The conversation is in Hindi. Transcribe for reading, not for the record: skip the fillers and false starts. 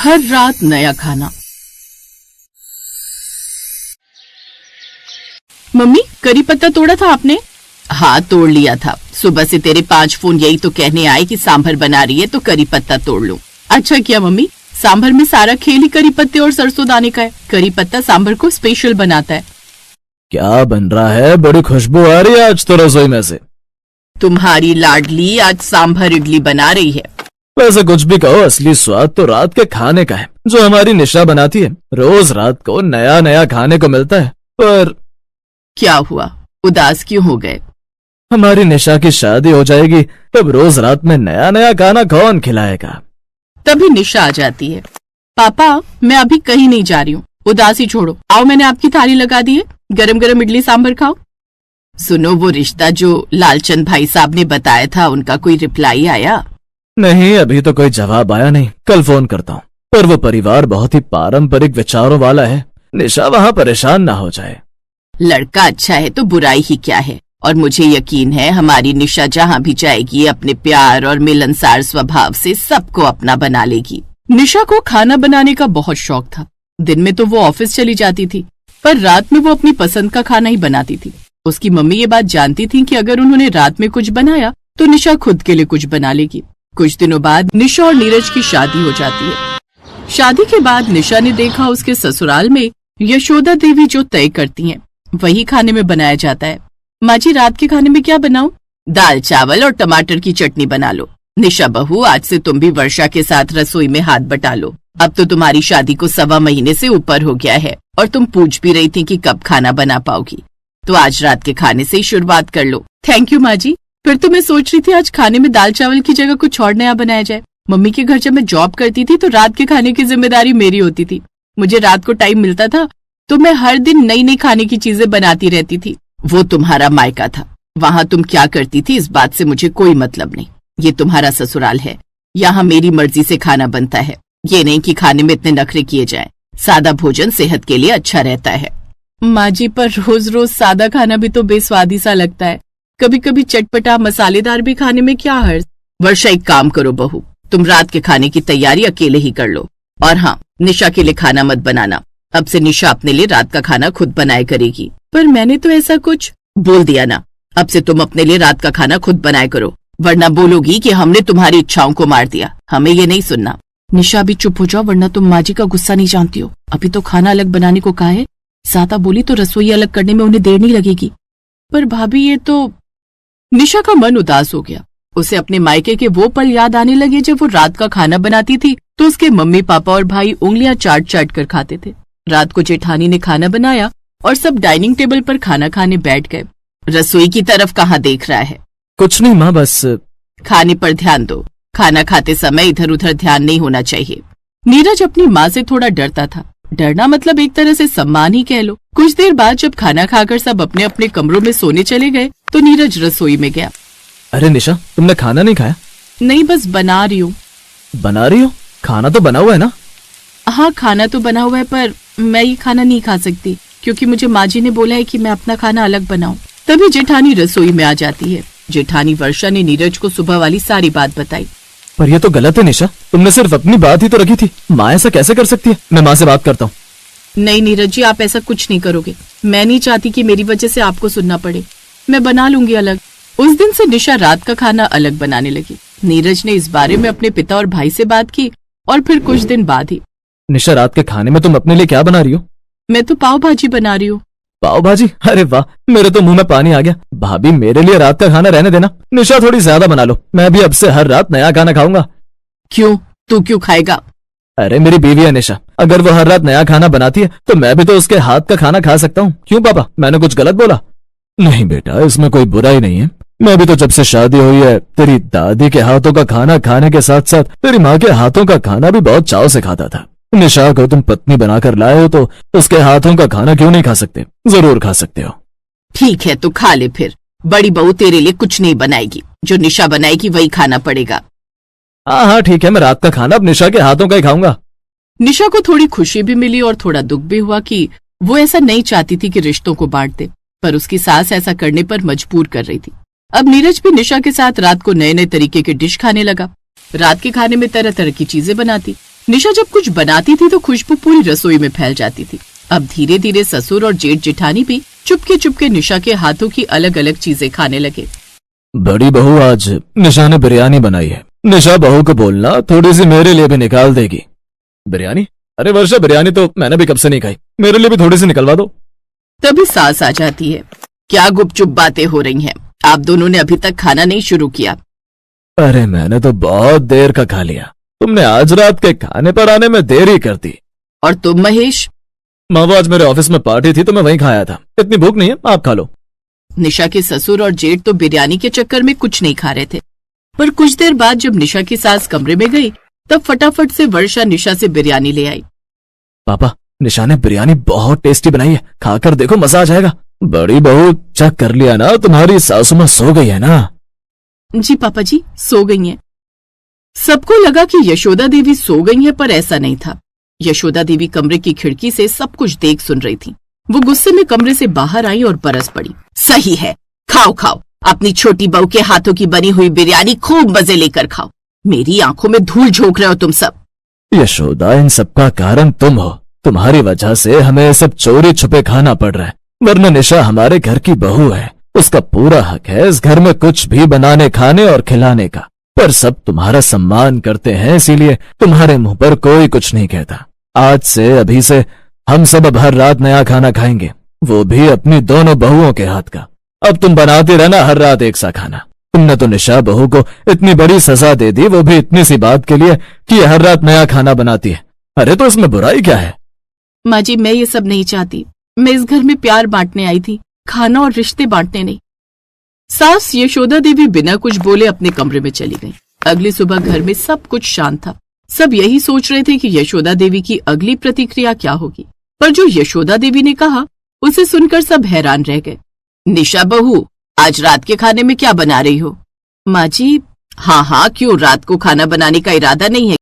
हर रात नया खाना। मम्मी, करी पत्ता तोड़ा था आपने? हाँ, तोड़ लिया था। सुबह से तेरे 5 फोन यही तो कहने आए कि सांभर बना रही है तो करी पत्ता तोड़ लूं। अच्छा किया मम्मी, सांभर में सारा खेल ही करी पत्ते और सरसों दाने का है। करी पत्ता सांभर को स्पेशल बनाता है। क्या बन रहा है? बड़ी खुशबू आ रही है आज तो रसोई में से। तुम्हारी लाडली आज सांभर इडली बना रही है। वैसे कुछ भी कहो, असली स्वाद तो रात के खाने का है जो हमारी निशा बनाती है। रोज रात को नया नया खाने को मिलता है। पर क्या हुआ, उदास क्यों हो गए? हमारी निशा की शादी हो जाएगी तब रोज रात में नया नया खाना कौन खिलाएगा? तभी निशा आ जाती है। पापा, मैं अभी कहीं नहीं जा रही हूँ, उदासी छोड़ो। आओ, मैंने आपकी थाली लगा दी है, गरम गरम इडली सांभर खाओ। सुनो, वो रिश्ता जो लालचंद भाई साहब ने बताया था, उनका कोई रिप्लाई आया? नहीं, अभी तो कोई जवाब आया नहीं। कल फोन करता हूँ। पर वो परिवार बहुत ही पारंपरिक विचारों वाला है। निशा वहाँ परेशान ना हो जाए। लड़का अच्छा है तो बुराई ही क्या है। और मुझे यकीन है हमारी निशा जहाँ भी जाएगी अपने प्यार और मिलनसार स्वभाव से सबको अपना बना लेगी। निशा को खाना बनाने का बहुत शौक था। दिन में तो वो ऑफिस चली जाती थी, पर रात में वो अपनी पसंद का खाना ही बनाती थी। उसकी मम्मी ये बात जानती थी कि अगर उन्होंने रात में कुछ बनाया तो निशा खुद के लिए कुछ बना लेगी। कुछ दिनों बाद निशा और नीरज की शादी हो जाती है। शादी के बाद निशा ने देखा उसके ससुराल में यशोदा देवी जो तय करती हैं, वही खाने में बनाया जाता है। माँ जी, रात के खाने में क्या बनाऊं? दाल चावल और टमाटर की चटनी बना लो। निशा बहू, आज से तुम भी वर्षा के साथ रसोई में हाथ बटा लो। अब तो तुम्हारी शादी को 1.25 महीने से ऊपर हो गया है और तुम पूछ भी रही थी कि कब खाना बना पाओगी, तो आज रात के खाने से ही शुरुआत कर लो। थैंक यू माँ जी। फिर तो मैं सोच रही थी आज खाने में दाल चावल की जगह कुछ और नया बनाया जाए। मम्मी के घर जब मैं जॉब करती थी तो रात के खाने की जिम्मेदारी मेरी होती थी। मुझे रात को टाइम मिलता था तो मैं हर दिन नई नई खाने की चीजें बनाती रहती थी। वो तुम्हारा मायका था, वहाँ तुम क्या करती थी इस बात से मुझे कोई मतलब नहीं। ये तुम्हारा ससुराल है, यहाँ मेरी मर्जी से खाना बनता है। ये नहीं कि खाने में इतने नखरे किए जाएं। सादा भोजन सेहत के लिए अच्छा रहता है। माँ जी, पर रोज रोज सादा खाना भी तो बेस्वादी सा लगता है। कभी कभी चटपटा मसालेदार भी खाने में क्या हर्ज। वर्षा, एक काम करो बहू, तुम रात के खाने की तैयारी अकेले ही कर लो। और हाँ, निशा के लिए खाना मत बनाना। अब से निशा अपने लिए रात का खाना खुद बनाया करेगी। पर मैंने तो ऐसा कुछ बोल दिया ना। अब से तुम अपने लिए रात का खाना खुद बनाया करो, वरना बोलोगी कि हमने तुम्हारी इच्छाओं को मार दिया। हमें ये नहीं सुनना। निशा भी चुप हो जाओ, वरना तुम माँ जी का गुस्सा नहीं जानती हो। अभी तो खाना अलग बनाने को कहा है, ज्यादा बोली तो रसोई अलग करने में उन्हें देर नहीं लगेगी। पर भाभी, ये तो। निशा का मन उदास हो गया। उसे अपने मायके के वो पल याद आने लगे जब वो रात का खाना बनाती थी तो उसके मम्मी पापा और भाई उंगलियां चाट चाट कर खाते थे। रात को जेठानी ने खाना बनाया और सब डाइनिंग टेबल पर खाना खाने बैठ गए। रसोई की तरफ कहाँ देख रहा है? कुछ नहीं माँ, बस खाने पर ध्यान दो। खाना खाते समय इधर उधर ध्यान नहीं होना चाहिए। नीरज अपनी माँ से थोड़ा डरता था। डरना मतलब एक तरह से सम्मान ही कह लो। कुछ देर बाद जब खाना खाकर सब अपने अपने कमरों में सोने चले गए तो नीरज रसोई में गया। अरे निशा, तुमने खाना नहीं खाया? नहीं, बस बना रही हूँ। बना रही हो? खाना तो बना हुआ है ना? हाँ, खाना तो बना हुआ है, पर मैं ये खाना नहीं खा सकती क्योंकि मुझे माँ जी ने बोला है कि मैं अपना खाना अलग बनाऊं। तभी जेठानी रसोई में आ जाती है। जेठानी वर्षा ने नीरज को सुबह वाली सारी बात बताई। पर ये तो गलत है निशा, तुमने सिर्फ अपनी बात ही तो रखी थी। माँ ऐसा कैसे कर सकती है? मैं माँ से बात करता हूँ। नहीं नीरज जी, आप ऐसा कुछ नहीं करोगे। मैं नहीं चाहती कि मेरी वजह से आपको सुनना पड़े। मैं बना लूंगी अलग। उस दिन से निशा रात का खाना अलग बनाने लगी। नीरज ने इस बारे में अपने पिता और भाई से बात की और फिर कुछ दिन बाद ही। निशा, रात के खाने में तुम अपने लिए क्या बना रही हो? मैं तो पाव भाजी बना रही हूँ। पाव भाजी? अरे वाह, मेरे तो मुंह में पानी आ गया। भाभी, मेरे लिए रात का खाना रहने देना। निशा, थोड़ी ज्यादा बना लो। मैं भी अब से हर रात नया खाना खाऊंगा। क्यों? तू क्यों खाएगा? अरे मेरी बीवी है निशा, अगर वो हर रात नया खाना बनाती है तो मैं भी तो उसके हाथ का खाना खा सकता हूँ। क्यों पापा, मैंने कुछ गलत बोला? नहीं बेटा, इसमें कोई बुराई नहीं है। मैं भी तो जब से शादी हुई है तेरी दादी के हाथों का खाना खाने के साथ साथ तेरी माँ के हाथों का खाना भी बहुत चाव से खाता था। निशा को तुम पत्नी बनाकर लाए हो तो उसके हाथों का खाना क्यों नहीं खा सकते? जरूर खा सकते हो। ठीक है, तो खा ले फिर। बड़ी बहू तेरे लिए कुछ नहीं बनाएगी, जो निशा बनाएगी वही खाना पड़ेगा। हाँ हाँ ठीक है, मैं रात का खाना अब निशा के हाथों का ही खाऊंगा। निशा को थोड़ी खुशी भी मिली और थोड़ा दुख भी हुआ कि वो ऐसा नहीं चाहती थी कि रिश्तों को बांट दे, पर उसकी सास ऐसा करने पर मजबूर कर रही थी। अब नीरज भी निशा के साथ रात को नए नए तरीके के डिश खाने लगा। रात के खाने में तरह तरह की चीजें बनाती। निशा जब कुछ बनाती थी तो खुशबू पूरी रसोई में फैल जाती थी। अब धीरे धीरे ससुर और जेठ जेठानी भी चुपके चुपके निशा के हाथों की अलग अलग चीजें खाने लगे। बड़ी बहू, आज निशा ने बिरयानी बनाई है। निशा बहू को बोलना थोड़ी सी मेरे लिए भी निकाल देगी। बिरयानी? अरे वर्षा, बिरयानी तो मैंने भी कब से नहीं खाई, मेरे लिए भी थोड़ी सी निकलवा दो। तभी सास आ जाती है। क्या गुपचुप बातें हो रही हैं? आप दोनों ने अभी तक खाना नहीं शुरू किया? अरे मैंने तो बहुत देर का खा लिया, तुमने आज रात के खाने पर आने में देरी कर दी। और तुम महेश? माँ, वो आज मेरे ऑफिस में पार्टी थी तो मैं वहीं खाया था। इतनी भूख नहीं है, आप खा लो। निशा के ससुर और जेठ तो बिरयानी के चक्कर में कुछ नहीं खा रहे थे, पर कुछ देर बाद जब निशा की सास कमरे में गई तब फटाफट से वर्षा निशा से बिरयानी ले आई। पापा, निशा ने बिरयानी बहुत टेस्टी बनाई है, खाकर देखो, मजा आ जाएगा। बड़ी बहू, चेक कर लिया ना, तुम्हारी सासू माँ सो गई है ना? जी पापा जी, सो गई हैं। सबको लगा कि यशोदा देवी सो गई हैं, पर ऐसा नहीं था। यशोदा देवी कमरे की खिड़की से सब कुछ देख सुन रही थी। वो गुस्से में कमरे से बाहर आई और बरस पड़ी। सही है, खाओ खाओ, अपनी छोटी बहू के हाथों की बनी हुई बिरयानी खूब मजे लेकर खाओ। मेरी आंखों में धूल झोंक रहे हो तुम सब। यशोदा, इन सब का कारण तुम हो। तुम्हारी वजह से हमें सब चोरी छुपे खाना पड़ रहा है, वरना निशा हमारे घर की बहू है, उसका पूरा हक है इस घर में कुछ भी बनाने, खाने और खिलाने का। पर सब तुम्हारा सम्मान करते हैं, इसीलिए तुम्हारे मुंह पर कोई कुछ नहीं कहता। आज से, अभी से हम सब अब हर रात नया खाना खाएंगे, वो भी अपनी दोनों बहुओं के हाथ का। अब तुम बनाते रहना हर रात एक सा खाना। तुमने तो निशा बहू को इतनी बड़ी सजा दे दी, वो भी इतनी सी बात के लिए कि ये हर रात नया खाना बनाती है। अरे तो इसमें बुराई क्या है? माँ जी, मैं ये सब नहीं चाहती। मैं इस घर में प्यार बांटने आई थी, खाना और रिश्ते बांटने नहीं। सास यशोदा देवी बिना कुछ बोले अपने कमरे में चली गई। अगली सुबह घर में सब कुछ शांत था। सब यही सोच रहे थे कि यशोदा देवी की अगली प्रतिक्रिया क्या होगी, पर जो यशोदा देवी ने कहा उसे सुनकर सब हैरान रह गए। निशा बहू, आज रात के खाने में क्या बना रही हो? माँ जी, हाँ हाँ, क्यों, रात को खाना बनाने का इरादा नहीं है